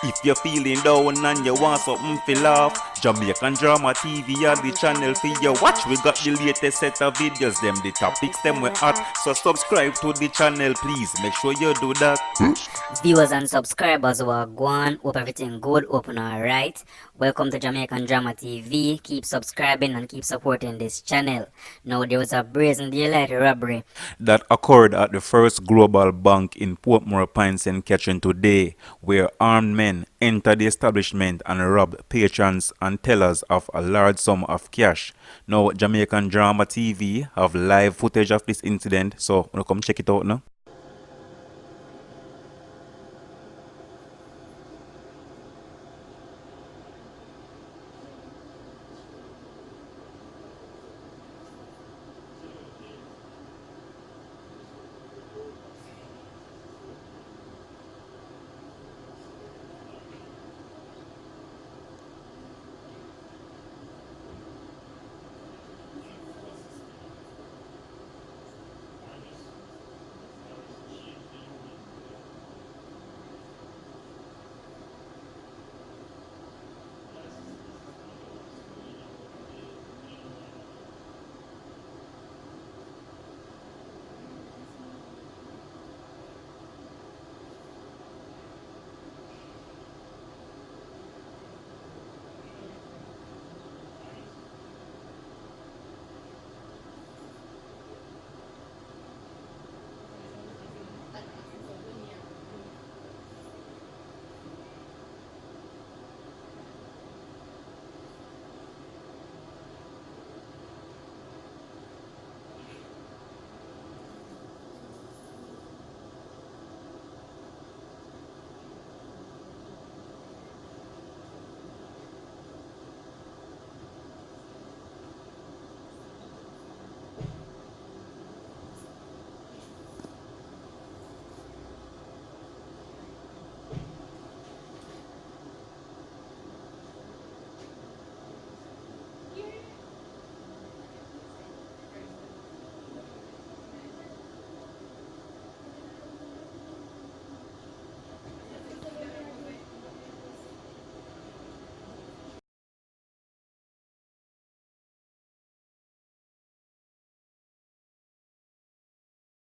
If you're feeling down and you want something to laugh, Jamaican Drama TV are the channel for you watch. We got the latest set of videos, them the topics them we hot. So subscribe to the channel, please. Make sure you do that. Viewers and subscribers who are gone, hope everything good, open alright. Welcome to Jamaican Drama TV. Keep subscribing and keep supporting this channel. Now there was a brazen daylight robbery That occurred at the First Global Bank in Portmore, Pines and Ketchum today, where armed men entered the establishment and robbed patrons and tellers of a large sum of cash. Now Jamaican Drama TV have live footage of this incident, so wanna come check it out now.